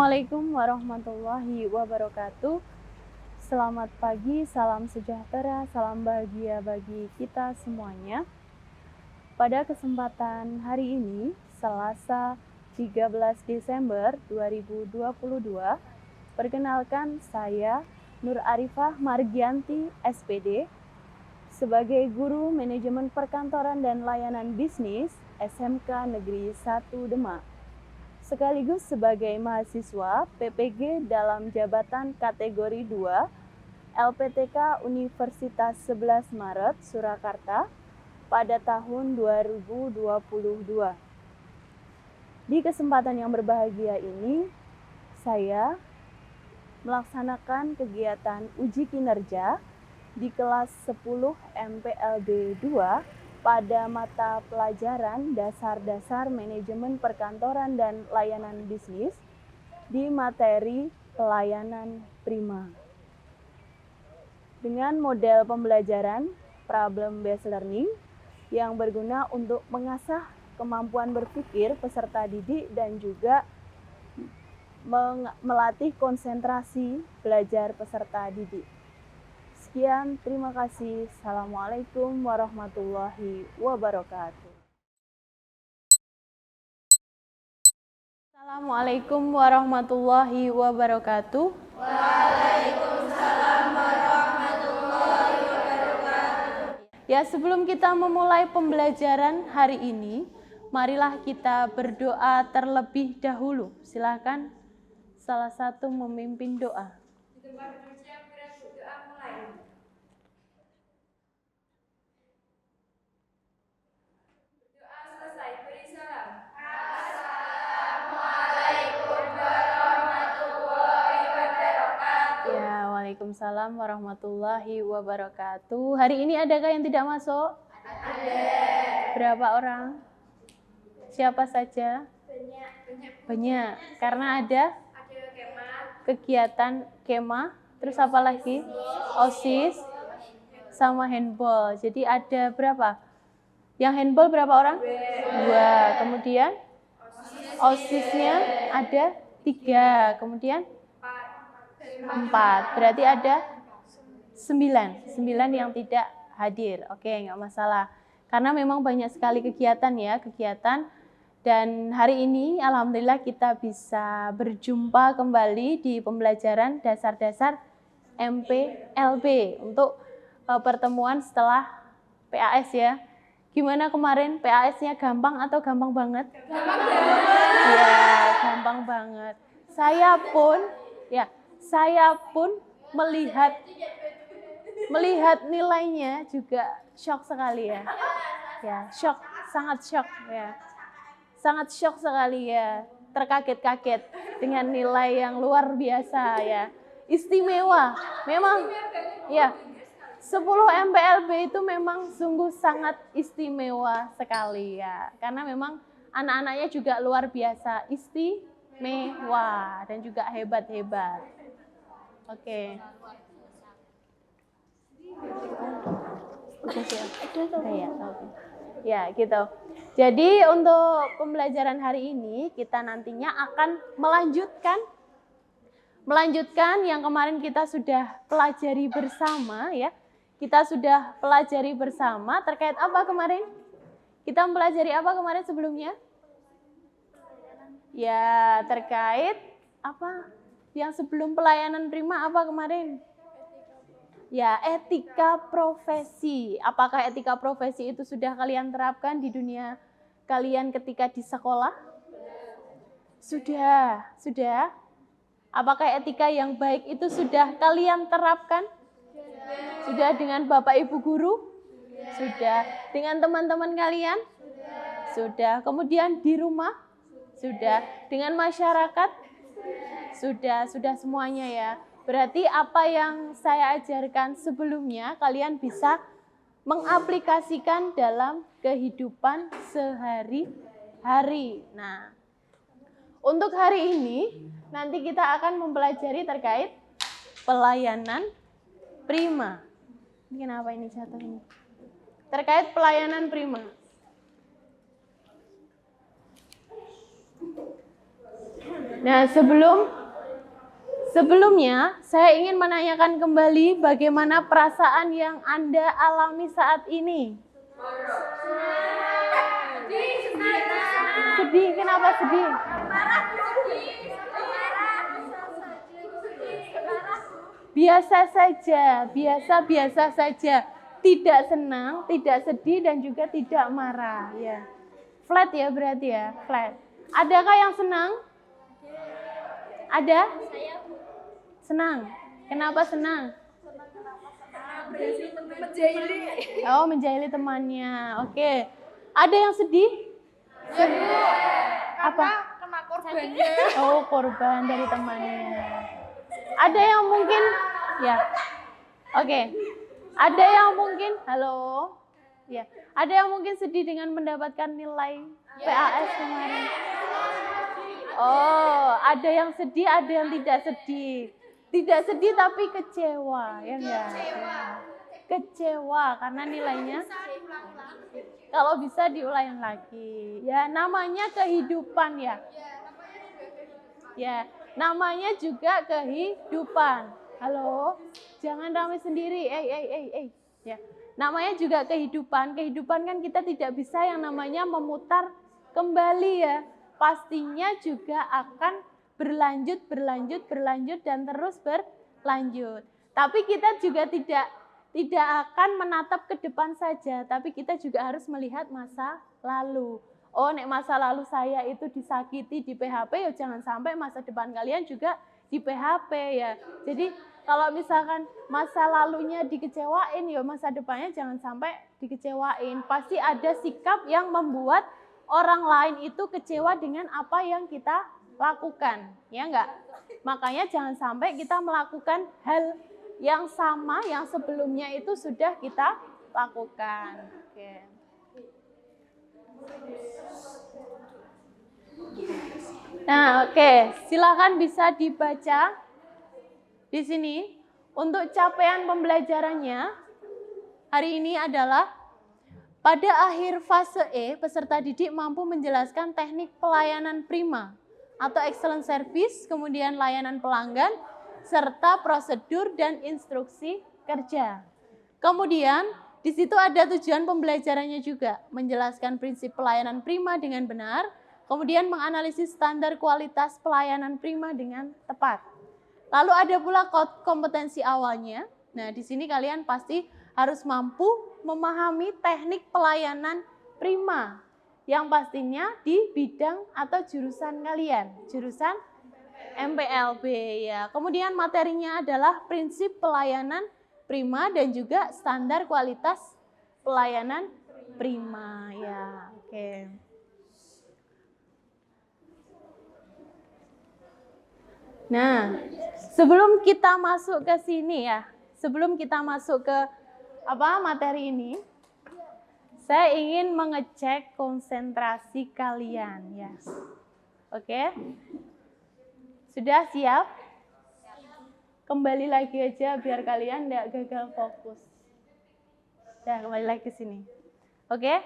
Assalamualaikum warahmatullahi wabarakatuh. Selamat pagi, salam sejahtera, salam bahagia bagi kita semuanya. Pada kesempatan hari ini, Selasa 13 Desember 2022, perkenalkan saya Nur Arifah Margianti, SPD, sebagai Guru Manajemen Perkantoran dan Layanan Bisnis SMK Negeri 1 Demak, sekaligus sebagai mahasiswa PPG dalam jabatan kategori 2 LPTK Universitas 11 Maret Surakarta pada tahun 2022. Di kesempatan yang berbahagia ini, saya melaksanakan kegiatan uji kinerja di kelas 10 MPLB 2 pada mata pelajaran dasar-dasar manajemen perkantoran dan layanan bisnis di materi pelayanan prima. Dengan model pembelajaran problem based learning yang berguna untuk mengasah kemampuan berpikir peserta didik dan juga melatih konsentrasi belajar peserta didik. Sekian, terima kasih. Assalamualaikum warahmatullahi wabarakatuh. Assalamualaikum warahmatullahi wabarakatuh. Waalaikumsalam warahmatullahi wabarakatuh. Ya, sebelum kita memulai pembelajaran hari ini, marilah kita berdoa terlebih dahulu. Silakan salah satu memimpin doa. Waalaikumsalam warahmatullahi wabarakatuh. Hari ini adakah yang tidak masuk? Ada. Berapa orang? Siapa saja? Banyak. Karena ada kegiatan kemah, terus apa lagi? OSIS sama handball. Jadi ada berapa? Yang handball berapa orang? 2. Kemudian OSISnya ada 3. Kemudian 4, berarti ada 9 yang tidak hadir. Oke, nggak masalah. Karena memang banyak sekali kegiatan. Dan hari ini alhamdulillah kita bisa berjumpa kembali di pembelajaran dasar-dasar MPLB untuk pertemuan setelah PAS ya. Gimana kemarin, PAS-nya gampang atau gampang banget? Gampang banget. Ya, gampang banget. Saya pun melihat nilainya juga shock sekali ya. Ya, shock, sangat shock ya. Sangat shock sekali ya. Terkaget-kaget dengan nilai yang luar biasa ya. Istimewa. Memang ya. 10 MPLB itu memang sungguh sangat istimewa sekali ya. Karena memang anak-anaknya juga luar biasa istimewa dan juga hebat-hebat. Oke. Ya, gitu. Jadi untuk pembelajaran hari ini kita nantinya akan melanjutkan yang kemarin kita sudah pelajari bersama ya. Kita sudah pelajari bersama terkait apa kemarin? Kita mempelajari apa kemarin sebelumnya? Ya, terkait apa? Yang sebelum pelayanan prima apa kemarin? Ya, etika profesi. Apakah etika profesi itu sudah kalian terapkan di dunia kalian ketika di sekolah? Sudah. Apakah etika yang baik itu sudah kalian terapkan? Sudah dengan Bapak Ibu guru? Sudah. Dengan teman-teman kalian? Sudah. Kemudian di rumah? Sudah. Dengan masyarakat? Sudah semuanya ya. Berarti apa yang saya ajarkan sebelumnya kalian bisa mengaplikasikan dalam kehidupan sehari-hari. Nah, untuk hari ini nanti kita akan mempelajari terkait pelayanan prima. Ini kenapa ini jatuh ini? Terkait pelayanan prima. Nah, sebelum Sebelumnya, saya ingin menanyakan kembali bagaimana perasaan yang Anda alami saat ini. Sedih, kenapa sedih? Biasa saja, biasa saja. Tidak senang, tidak sedih, dan juga tidak marah. Ya. Flat ya berarti ya, flat. Adakah yang senang? Ada? Senang. Kenapa senang? Oh, menjahili temannya. Oke. Ada yang sedih? Apa? Kena korbannya. Oh, korban dari temannya. Ada yang mungkin ya. Oke. Ada yang mungkin halo. Ya. Ada yang mungkin sedih dengan mendapatkan nilai PAS kemarin. Oh, ada yang sedih, ada yang tidak sedih. Tidak sedih tapi kecewa, ya enggak? Kecewa karena nilainya kalau bisa diulang lagi. Ya, namanya kehidupan ya. Ya, namanya juga kehidupan. Halo, jangan ramai sendiri. Ya, namanya juga kehidupan. Kehidupan kan kita tidak bisa yang namanya memutar kembali ya. Pastinya juga akan berlanjut dan terus berlanjut. Tapi kita juga tidak akan menatap ke depan saja, tapi kita juga harus melihat masa lalu. Oh, nek masa lalu saya itu disakiti, di PHP, ya jangan sampai masa depan kalian juga di PHP ya. Jadi kalau misalkan masa lalunya dikecewain, ya masa depannya jangan sampai dikecewain. Pasti ada sikap yang membuat orang lain itu kecewa dengan apa yang kita lakukan, ya enggak? Makanya jangan sampai kita melakukan hal yang sama yang sebelumnya itu sudah kita lakukan. Oke. Nah, oke, silakan bisa dibaca di sini. Untuk capaian pembelajarannya hari ini adalah pada akhir fase E, peserta didik mampu menjelaskan teknik pelayanan prima atau excellent service, kemudian layanan pelanggan, serta prosedur dan instruksi kerja. Kemudian di situ ada tujuan pembelajarannya juga, menjelaskan prinsip pelayanan prima dengan benar, kemudian menganalisis standar kualitas pelayanan prima dengan tepat. Lalu ada pula kompetensi awalnya. Nah, di sini kalian pasti harus mampu memahami teknik pelayanan prima yang pastinya di bidang atau jurusan kalian, jurusan MPLB ya. Kemudian materinya adalah prinsip pelayanan prima dan juga standar kualitas pelayanan prima ya. Oke. Nah, sebelum kita masuk ke sini ya, sebelum kita masuk ke materi ini, saya ingin mengecek konsentrasi kalian ya. Oke? Sudah siap? Kembali lagi aja biar kalian tidak gagal fokus. Nah, kembali lagi ke sini. Oke?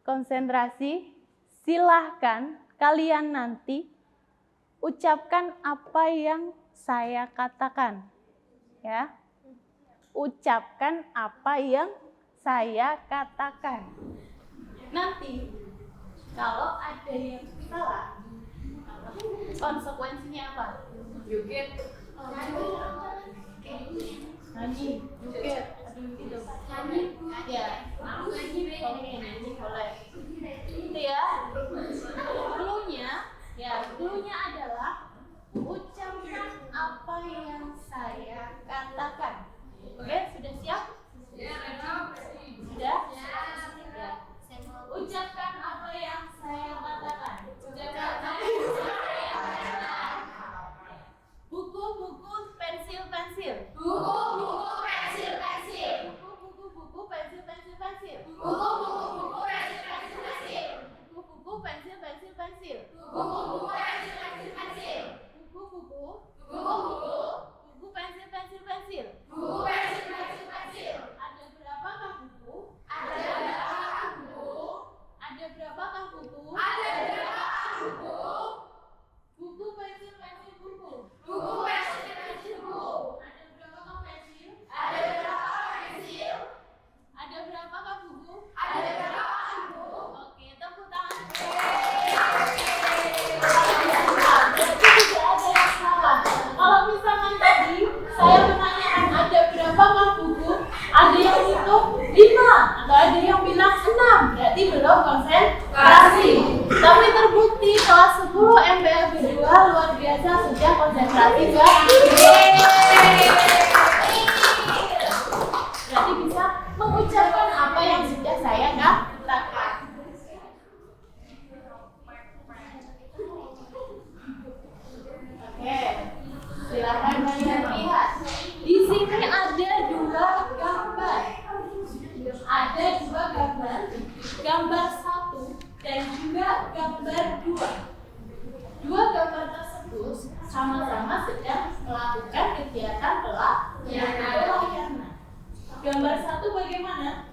Konsentrasi, silahkan kalian nanti ucapkan apa yang saya katakan. Ya. Ucapkan apa yang saya katakan. Nanti kalau ada yang salah, konsekuensinya apa? Joget. Nyanyi, joget, aduh gitu. Nyanyi, ya. Oke, nyanyi boleh. Itu ya. Cluenya adalah ucapkan apa yang saya katakan. Oke, sudah siap? Sudah? Ya. Ucapkan apa yang saya katakan. Ucapkan apa yang saya katakan. Buku-buku, pensil-pensil. Buku-buku, pensil-pensil. Buku-buku, pensil-pensil. Buku-buku, pensil-pensil. Buku-buku, pensil-pensil. Buku-buku, pensil-pensil. Buku-buku, buku pensil-pensil. Buku pensil-pensil. Ada berapakah buku? Ada berapakah buku? Ada berapakah buku? Ada berapakah buku? Buku pensil-pensil buku. Buku Berarti bisa berarti bisa mengucapkan apa yang sudah saya katakan. Oke, silakan kalian lihat. Di sini ada dua gambar. Ada dua gambar, gambar 1 dan juga gambar 2. Dua gambar tersebut sama-sama sedang melakukan kegiatan pelayanan. Gambar 1 bagaimana?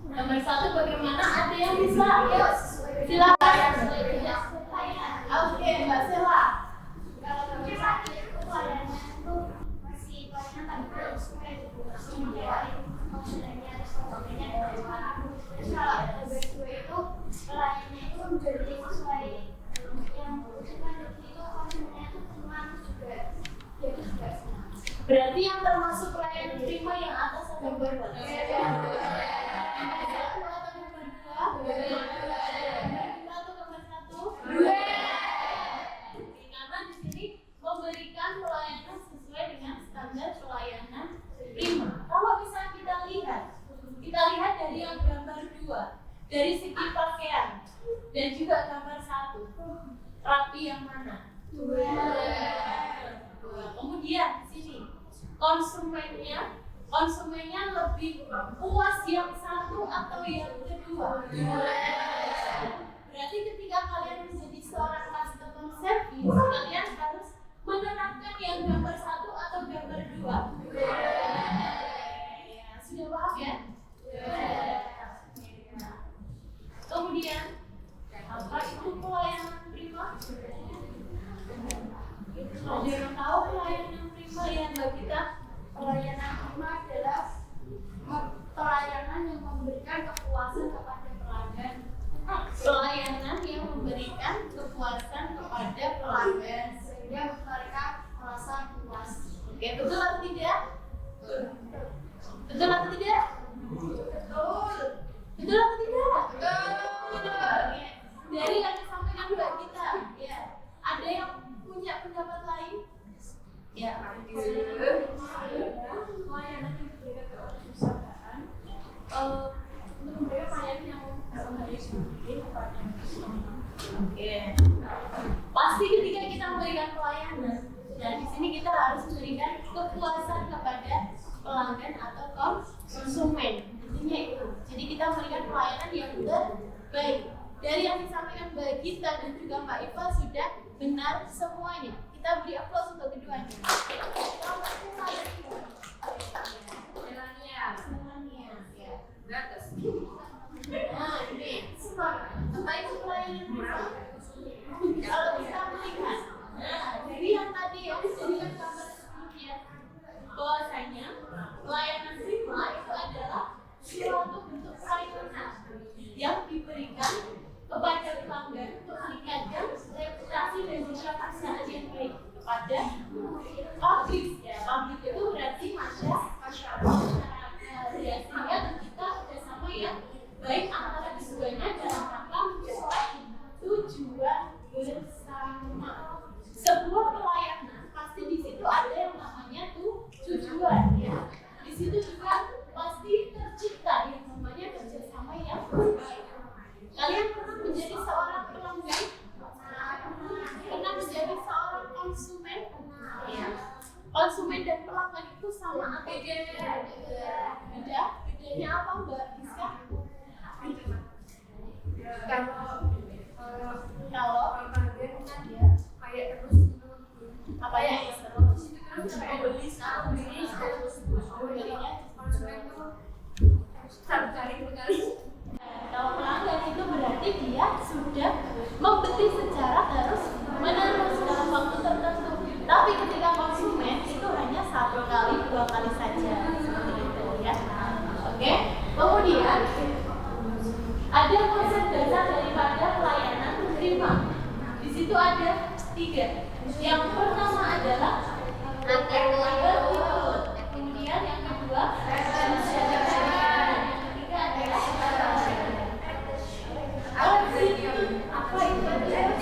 Gambar 1 bagaimana? Ada yang bisa? Silakan. Oke, Mbak Sela. Kalau gambar 1 itu pelayanan itu masih pelayanan tapi belum sesuai maksudnya sebagainya dari mana. Terus kalau gambar 2 itu pelayanannya itu menjadi sesuai yang butuhkan itu konsumennya itu teman juga dia itu juga senang. Berarti yang termasuk pelayanan prima yang atas atau bawah? Karena di sini memberikan pelayanan sesuai dengan standar pelayanan prima. Kalau bisa kita lihat dari yang gambar 2, dari segi pakaian dan juga gambar 1, rapi yang mana? 2. Kemudian di sini konsumennya lebih puas yang 1 atau yang kedua? 2. Berarti ketika kalian menjadi seorang customer service, kalian harus menerapkan yang gambar 1 atau gambar 2? Ya, sudah paham ya? Kemudian apa itu pelayanan prima? Ada yang tahu pelayanan prima ya Mbak Gita? Pelayanan prima adalah pelayanan yang memberikan kepuasan kepada pelanggan. Pelayanan yang memberikan kepuasan kepada pelanggan Sehingga mereka merasa puas. Oke, betul atau tidak? Betul atau tidak? Betul. Betul atau tidak? Betul. Dari yang disampaikan Mbak Gita, ya. Ada yang punya pendapat lain? Ya. Pelayanan yang diberikan kepada perusahaan untuk memberikan pelayanan yang kepada Oke. Pasti ketika kita memberikan pelayanan, dan di sini kita harus memberikan kepuasan kepada pelanggan atau konsumen. Intinya itu. Jadi kita memberikan pelayanan yang terbaik. Dari yang disampaikan Mbak Gita dan juga Mbak Iva sudah benar semuanya. Kita beri aplaus untuk keduanya. Semuanya. Ya. Nah, ini apa itu pelayanan prima? Kalau kita melihat, dari yang tadi ya, dari yang gambar sebelumnya, bahwasanya pelayanan prima itu adalah suatu bentuk pelayanan yang diberikan kepada pelanggan untuk meningkatkan reputasi dan juga perusahaan yang baik kepada publik. Ya, publik itu berarti masyarakat. Ya, sehingga kita bersama yang baik antara keduanya dalam rangka mencapai tujuan bersama. Sebuah pelayanan pasti di situ ada yang namanya tujuan. Ya. Di situ juga pasti tercipta yang namanya kerjasama yang baik. Kalian pernah menjadi seorang pelanggan? Pernah menjadi seorang konsumen? Ya. Konsumen dan pelanggan itu sama atau beda? Beda? Bedanya apa Mbak Rizka? Kalau ya kayak terus apa ya terus beli terus belinya konsumen itu cari sekali. Kalau pelanggan itu berarti dia sudah membeli secara terus menerus dalam waktu tertentu. Tapi ketika konsumen itu hanya 1 kali 2 kali saja seperti itu ya. Oke. Kemudian ada konsep dasar daripada pelayanan prima. Di situ ada 3. Yang pertama adalah berikut. Kemudian yang kedua yang ketiga adalah apa itu?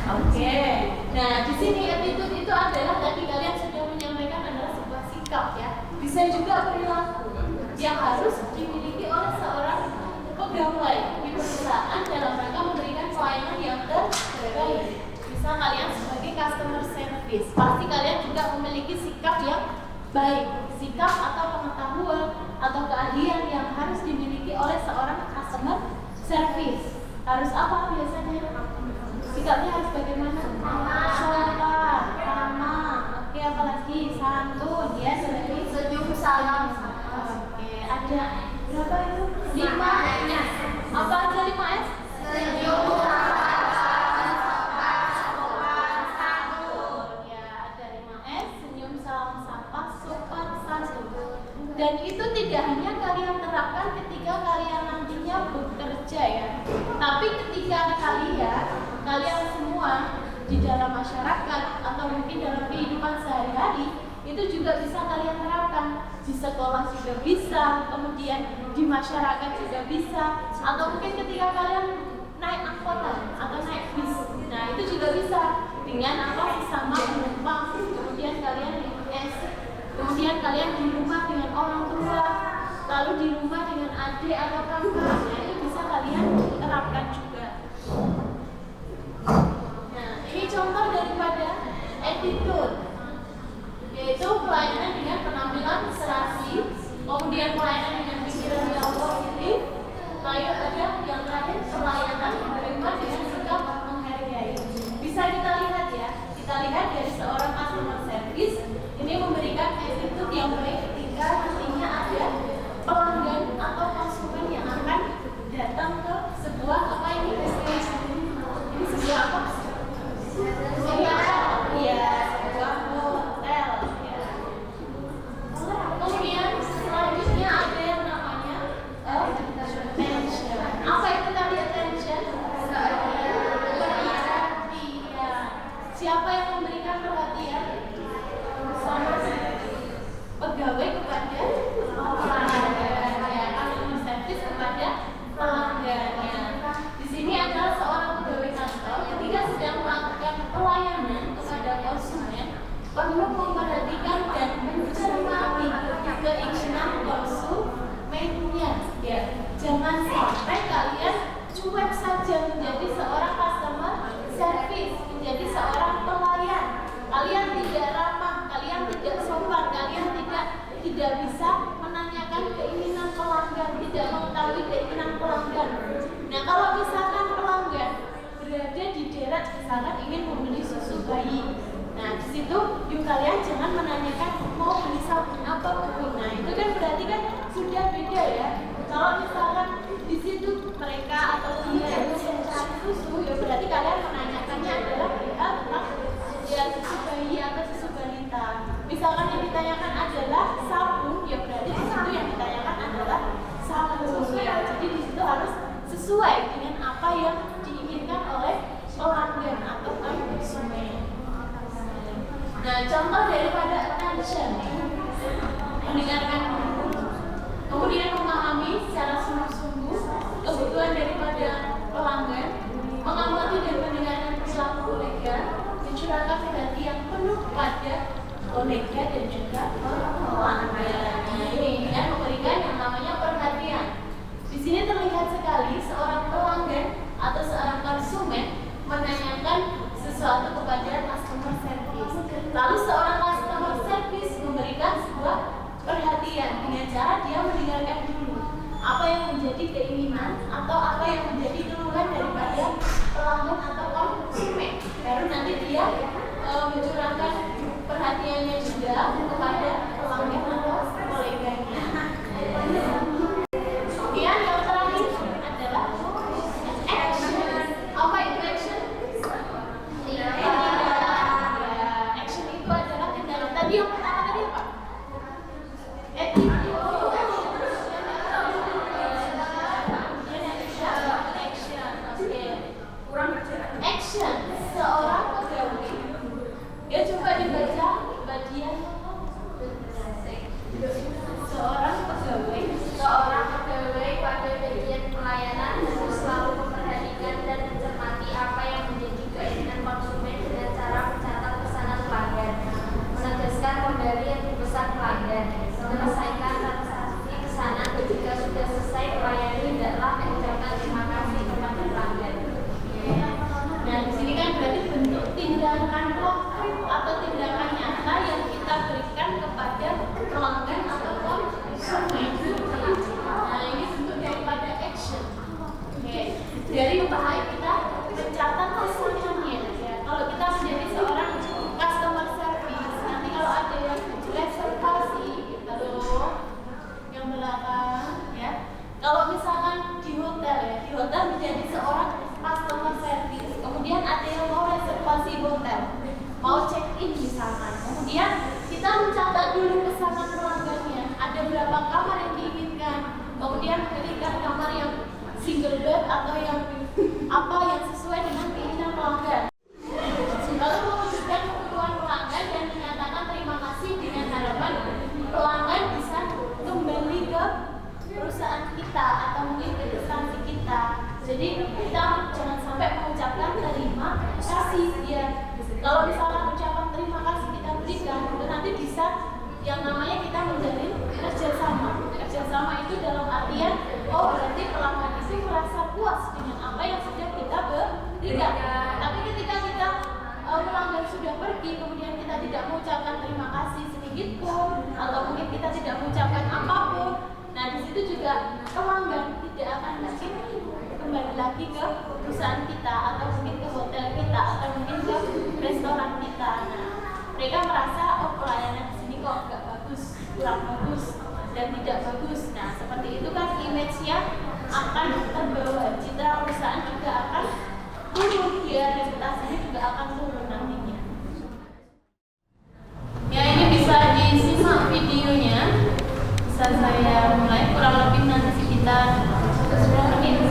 Oke. Nah, di sini attitude itu adalah tadi kalian sudah menyampaikan adalah sebuah sikap ya. Bisa juga perilaku yang harus dimiliki oleh seorang pegawai di perusahaan dalam rangka memberikan pelayanan yang terbaik. Bisa kalian sebagai customer service, pasti kalian juga memiliki sikap yang baik, sikap atau pengetahuan atau keahlian yang harus dimiliki oleh seorang customer service. Harus apa biasanya? Sikapnya harus bagaimana? Sopan, ramah, oke, apalagi santun, ya, senyum, salam. Oke, ada berapa itu? 5S. Apa aja 5S? Senyum, salam, sopan, santun. Ya, ada 5S, senyum, salam, sapa, sopan, santun. Dan itu tidak hanya kalian terapkan ketika kalian nantinya bekerja ya, tapi ketika kalian semua di dalam masyarakat atau mungkin dalam kehidupan sehari-hari itu juga bisa kalian terapkan. Di sekolah juga bisa, kemudian di masyarakat juga bisa, atau mungkin ketika kalian naik angkutan atau naik bis, nah itu juga bisa dengan sesama penumpang, kemudian kalian kemudian kalian di rumah dengan orang tua, lalu di rumah dengan adik atau kakak, nah itu bisa kalian terapkan juga. Nah, ini contoh daripada attitude, yaitu pelayanan dengan penampilan serasi, kemudian pelayanan dengan pikiran yang positif, lalu ada yang terakhir pelayanan menerima dengan sikap menghargai. Bisa kita lihat ya, kita lihat dari seorang customer service ini memberikan attitude yang baik ketika nantinya ada pelanggan atau konsumen yang akan datang ke sebuah apa ini sebuah apa? Sebuah hotel ya. Kemudian selanjutnya ada yang namanya attention. Apa itu tadi attention? Perhatian. Siapa yang memberikan perhatian? Pegawai kepada pelanggan, customer service kepada pelanggannya. Di sini adalah seorang pegawai kantor ketika sedang melakukan pelayanan kepada konsumen perlu memperhatikan dan mencermati keinginan konsumennya. Ya, jangan sampai kalian cuek saja menjadi seorang customer service, menjadi seorang pelayan. Kalian tidak ramah, kalian tidak sopan, kalian tidak bisa menanyakan keinginan pelanggan, tidak mengetahui keinginan pelanggan. Nah, kalau misalkan pelanggan berada di daerah misalkan ingin membeli susu bayi, nah di situ yuk kalian jangan menanyakan mau beli sabun apa pun. Nah itu kan berarti kan sudah beda ya. Kalau misalkan di situ mereka atau dia mencari susu, ya berarti kalian menanyakannya adalah hal tentang ya susu bayi atau susu balita. Misalkan yang ditanyakan adalah sabun, ya berarti di situ yang ditanyakan adalah sabun. Ya, jadi di situ harus sesuai dengan apa yang diinginkan oleh pelanggan atau konsumen. Nah, contoh daripada attention, mendengarkan dulu, kemudian memahami secara sungguh-sungguh kebutuhan daripada pelanggan, mengamati dan mendengarkan perilaku kolega, mencurahkan perhatian penuh pada kolega dan juga pelanggan. Ini ya, memberikan yang namanya perhatian. Di sini terlihat sekali seorang pelanggan atau seorang konsumen menanyakan sesuatu kepada customer service. Lalu seorang customer service memberikan sebuah perhatian dengan cara dia mendengarkan dulu apa yang menjadi keinginan atau apa yang menjadi keluhan daripada pelanggan atau konsumen. Baru nanti dia mencurahkan perhatiannya juga kepada pelanggan atau koleganya. Kemudian yang terakhir adalah action. Apa itu action? atau tindakan nyata yang kita berikan kepada pelanggan atau konsumen. Nah, ini bentuk daripada action. Oke. Dari upaya kita mencatat pesanannya. Ya. Kalau kita menjadi seorang customer service, nanti kalau ada yang reservasi, yang belakang, ya. Kalau misalkan di hotel ya, di hotel menjadi seorang customer service, kemudian ada yang mau reservasi hotel, mau check in misalkan, kemudian kita mencatat dulu pesanan pelanggannya, ada berapa kamar yang diinginkan, kemudian pilihkan kamar yang single bed atau yang apa yang sesuai dengan keinginan pelanggan. Lalu mewujudkan kebutuhan pelanggan dan menyatakan terima kasih dengan harapan pelanggan bisa kembali ke perusahaan kita atau mungkin ke instansi kita. Jadi kita jangan sampai mengucapkan terima kasih ya. Kalau misalnya ucapan terima kasih kita berikan, itu nanti bisa yang namanya kita menjalin kerjasama. Kerjasama itu dalam artian, oh berarti pelanggan itu merasa puas dengan apa yang sudah kita berikan. Tapi ketika kita pelanggan sudah pergi, kemudian kita tidak mengucapkan terima kasih sedikit pun, atau mungkin kita tidak mengucapkan apapun, nah di situ juga pelanggan tidak akan lagi kembali lagi ke perusahaan kita, atau mungkin ke hotel kita, atau mungkin ke restoran kita. Nah, mereka merasa oh pelayanan di sini kok nggak bagus, kurang bagus, dan tidak bagus. Nah seperti itu kan image-nya akan terbawa, citra perusahaan juga akan turun, ya reputasinya juga akan turun nantinya. Ya ini bisa disimak videonya, bisa saya mulai kurang lebih nanti sekitar 10 menit.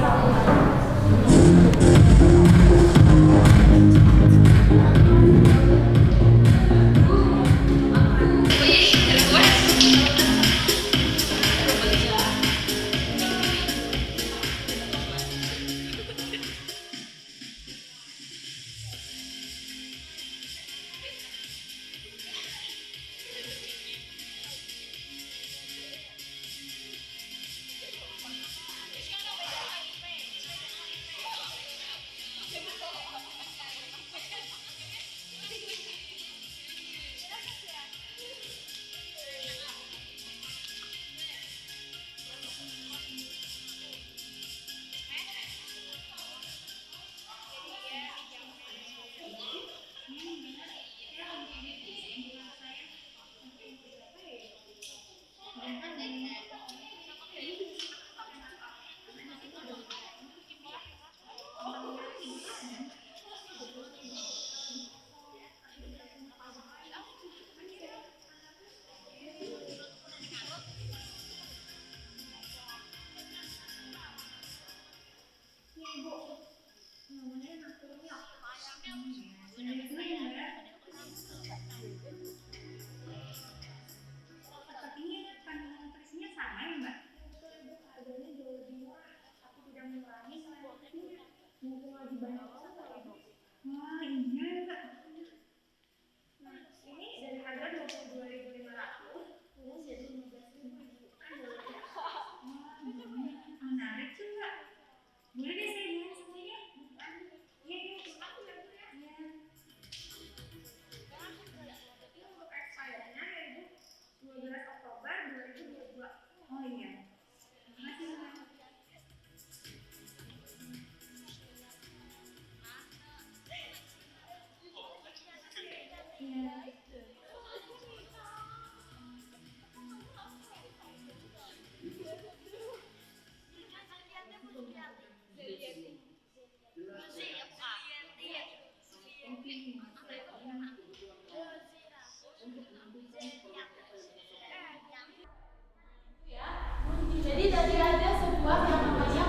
Jadi tadi ada sebuah yang namanya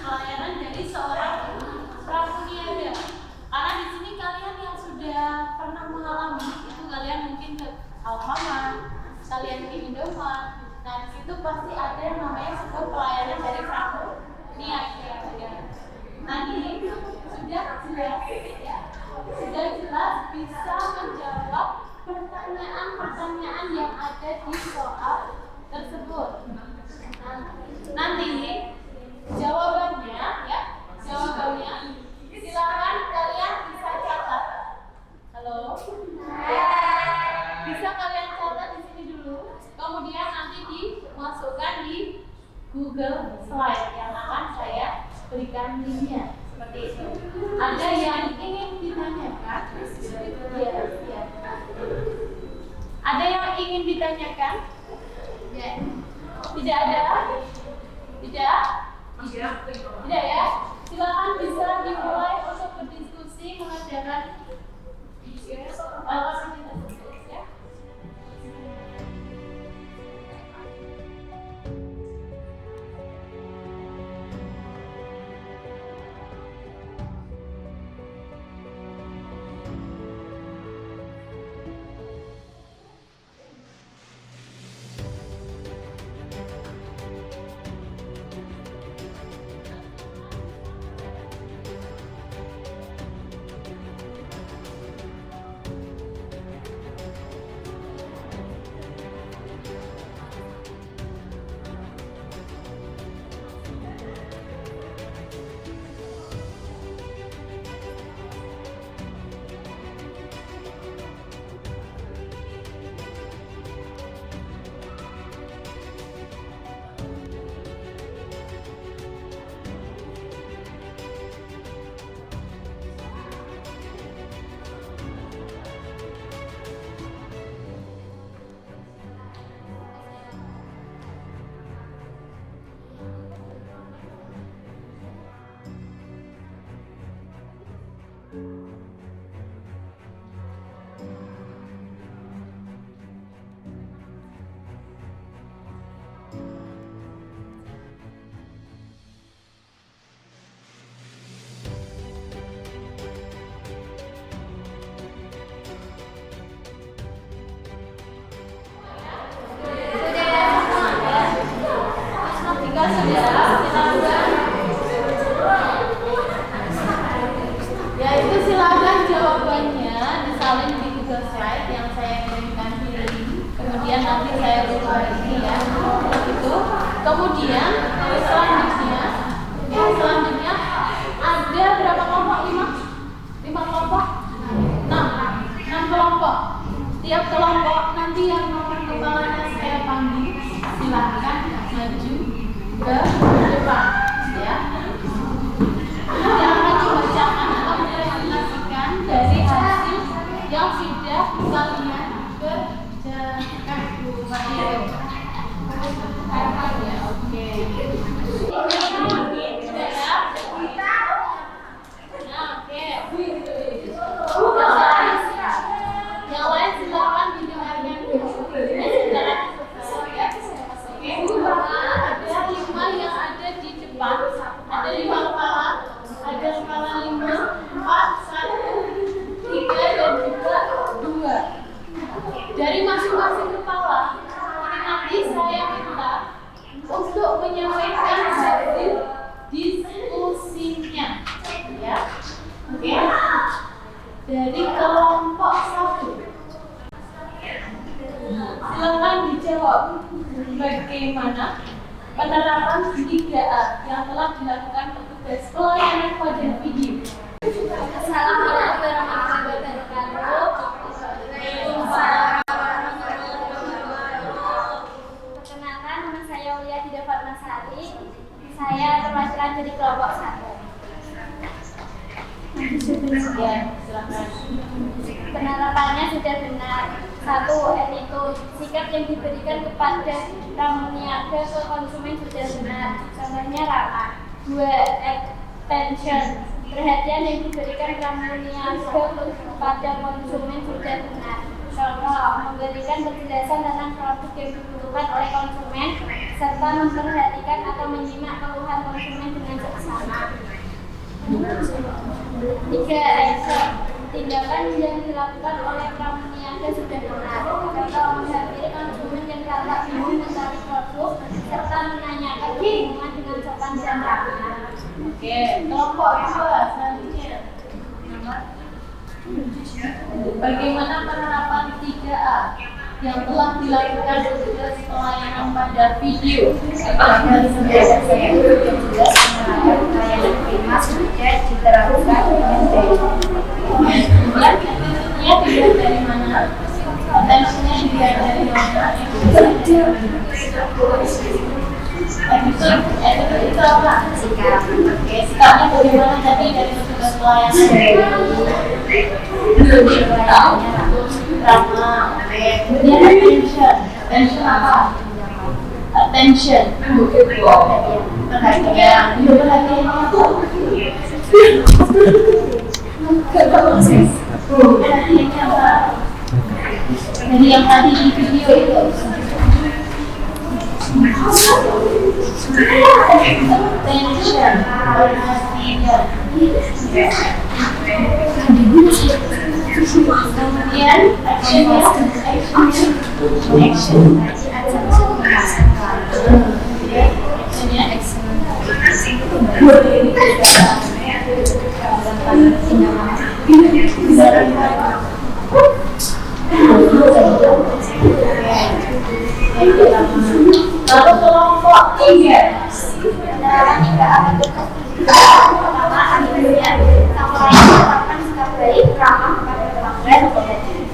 pelayanan dari seorang pramuniaga. Karena di sini kalian yang sudah pernah mengalami itu, kalian mungkin ke Alfamart, kalian ke Indomaret. Nah di situ pasti ada yang namanya sebuah pelayanan dari pramuniaga. Nanti sudah jelas bisa menjawab pertanyaan-pertanyaan yang ada di soal tersebut. Nanti jawabannya silakan kalian bisa catat Ada yang ingin ditanyakan? Ya, ya. Ada yang ingin ditanyakan? Ya. Tidak ada? Tidak? Tidak ya? Silakan bisa dimulai untuk berdiskusi mengerjakan aktivitas ya. Ya itu silakan jawabannya disalin di Google Slide yang saya kirimkan di link. Kemudian nanti saya buka ini ya. Itu. Kemudian selanjutnya ada berapa kelompok? 5 kelompok? 6 kelompok. Tiap kelompok nanti yang nomor kepalanya saya panggil silakan maju ke depan ya. Nanti akan dibacakan atau dipresentasikan dari hasil yang sudah kalian kerjakan. Ya, oke. Yang lain silakan didengarkan dulu. Ada 5 yang ada di depan, ada 5 kepala, ada kepala 5, 4, 1, 3 dan juga 2. Dari masing-masing kepala, ini nanti saya minta untuk menyampaikan hasil diskusinya, ya. Oke. Dari kelompok 1. Silakan dijawab bagaimana penerapan 3A yang telah dilakukan petugas pelayanan pada video. Assalamualaikum warahmatullahi wabarakatuh. Perkenalkan, nama saya Ulia Dida Fatmasari. Saya perwakilan dari kelompok 1. Ya, silakan. Penerapannya sudah benar. 1. Attitude, sikap yang diberikan kepada tamu niaga ke konsumen sudah benar. Contohnya ramah. 2. Attention, perhatian yang diberikan tamu niaga kepada konsumen sudah benar. Contoh, memberikan penjelasan tentang produk yang dibutuhkan oleh konsumen serta memperhatikan atau menyimak keluhan konsumen dengan seksama. 3. Action, tindakan yang dilakukan oleh tamu niaga sudah benar. Contoh, menghampiri konsumen yang tampak bingung mencari produk serta menanyakan hubungan dengan sopan dan ramah. Oke, kelompok 2 selanjutnya. Bagaimana penerapan 3A yang telah dilakukan petugas pelayanan pada video? Dari penjelasan saya yang jelas mengenai pelayanan prima sudah diterapkan dengan baik. Attitude-nya dilihat dari mana? Attention-nya dilihat dari mana? Attitude-nya Attitude itu apa? Sikap. Oke, sikapnya bagaimana tadi dari petugas pelayanan? Ramah. Oke, kemudian attention. Attention apa? Attention. Perhatian. Perhatiannya apa? Perhatiannya apa? Jadi yang tadi di video itu. Attention. Perhatian. Kemudian actionnya. Action. Actionnya action. Lalu kelompok 3. Penerapan 3A bentuk pertama attitude-nya. Sang pelayan menerapkan sikap baik, ramah kepada pelanggan.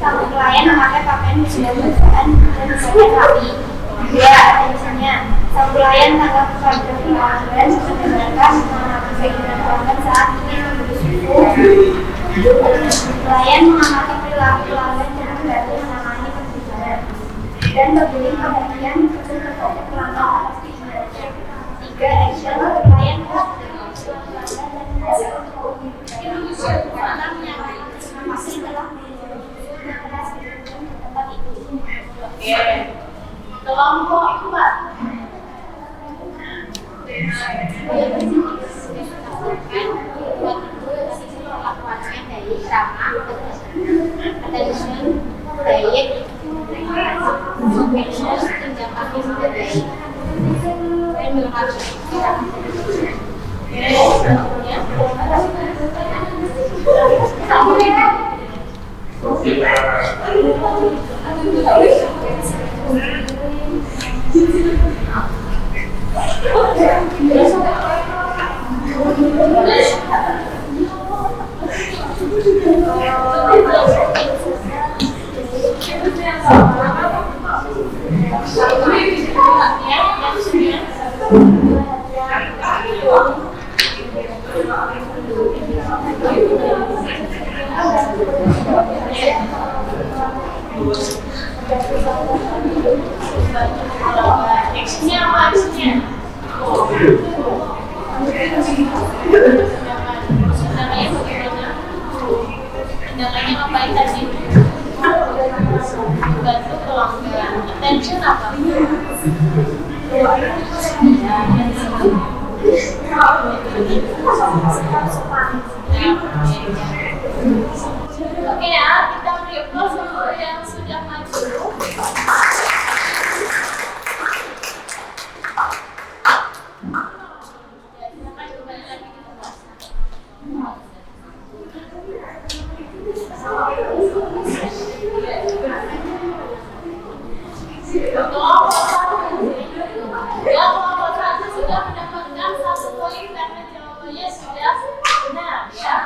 Sang pelayan memakai pakaian sesuai perusahaan dan pakaian rapi. 2. Attention-nya. Sang pelayan tanggap kepada pelanggan mendengarkan mengamati keinginan pelanggan saat ingin membeli susu. Pelayan mengamati perilaku pelanggan dan membantu menangani permasalahan. Dan memberi perhatian untuk kepada pelanggan atas keinginannya. 3. Action. Pelayan Kelompok 4. Perlakuannya baik, ramah, attention, baik, action, tindakannya juga baik, dan melengkapi. Actionnya apa actionnya? Tindakannya bagaimana? Tindakannya ngapain tadi? Bantu pelanggan. Attention apa? Oke ya, kita beri aplaus untuk yang sudah maju. Kelompok 1 sudah mendapatkan 1 poin karena jawabannya sudah benar ya.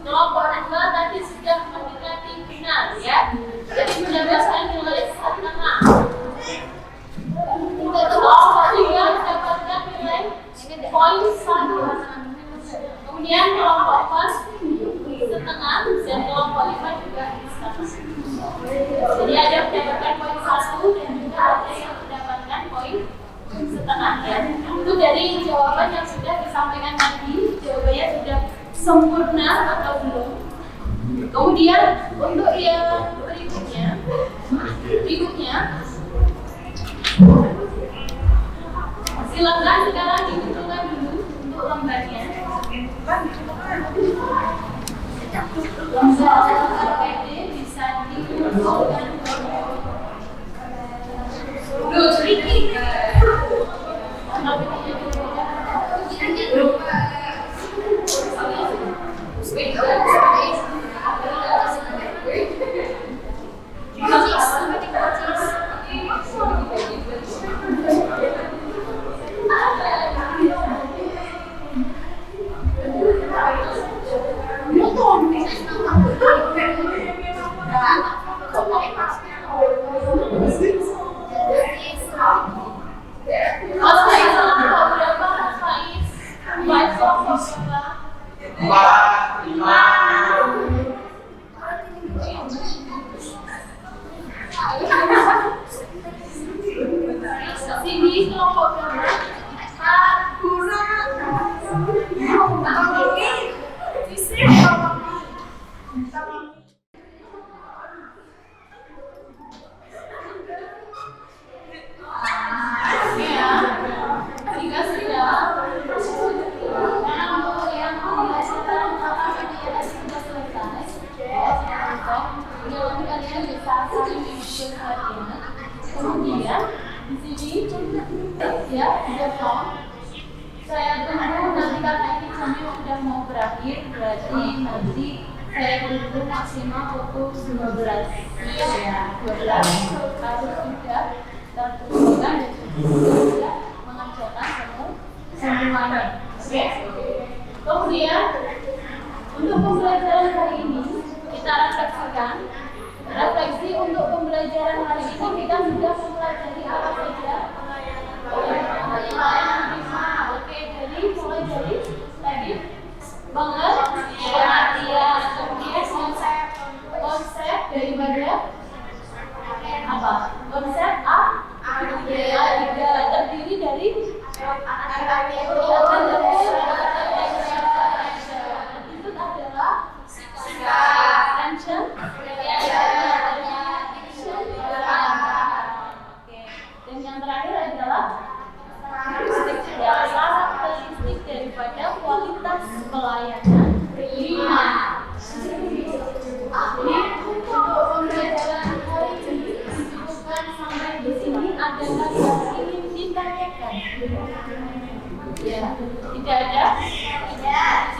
Kelompok 2 tadi sudah mendekati benar ya. Jadi mendapatkan nilai setengah. Kelompok 3 mendapatkan nilai poin 1. Kemudian kelompok 4 setengah dan kelompok 5 juga setengah. Jadi ada yang mendapatkan poin 1 dan juga ada yang mendapatkan poin setengah ya. Itu dari jawaban yang sudah disampaikan tadi, jawabannya sudah sempurna atau belum. Kemudian untuk yang berikutnya silakan sekarang dihitungkan dulu untuk lembarnya. Lembar PD bisa dihitungkan Sini kelompok berapa? Kemudian di sini ya potong. Saya tunggu nanti karena ini jamnya udah mau berakhir, berarti nanti saya tunggu maksimal pukul 12 ya 12 harus sudah tertuliskan dan sudah mengerjakan semuanya. Oke. Kemudian untuk pembelajaran hari ini kita refleksikan. Refleksi untuk pembelajaran hari ini kita sudah mempelajari apa saja? Oke, jadi mulai dari tadi banget pengertian, kemudian konsep daripada apa? Konsep A terdiri dari itu adalah tension. Dan yang terakhir adalah karakteristik daripada kualitas pelayanan prima. Jadi untuk pembelajaran hari ini dicukupkan sampai di sini. Adakah yang ingin ditanyakan? Ya, tidak ada.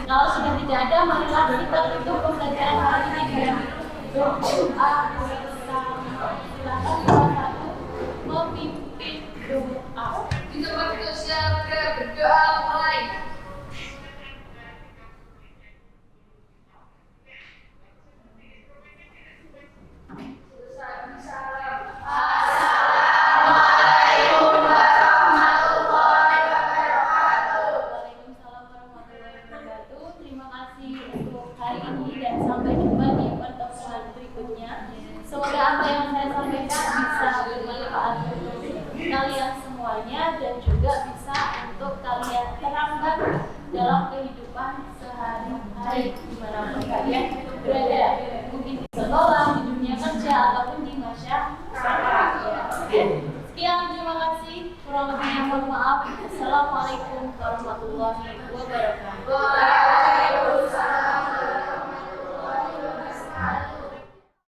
Kalau sudah tidak ada, marilah kita tutup pembelajaran hari ini dengan doa bersama. Silakan salah satu memimpin doa. Kita berdoa mulai. Semoga apa yang saya sampaikan bisa bermanfaat untuk kalian semuanya dan juga bisa untuk kalian terapkan dalam kehidupan sehari-hari dimanapun kalian berada, mungkin di sekolah, di dunia kerja ataupun di masyarakat. Sekian, terima kasih. Kurang lebihnya mohon maaf. Assalamualaikum warahmatullahi wabarakatuh.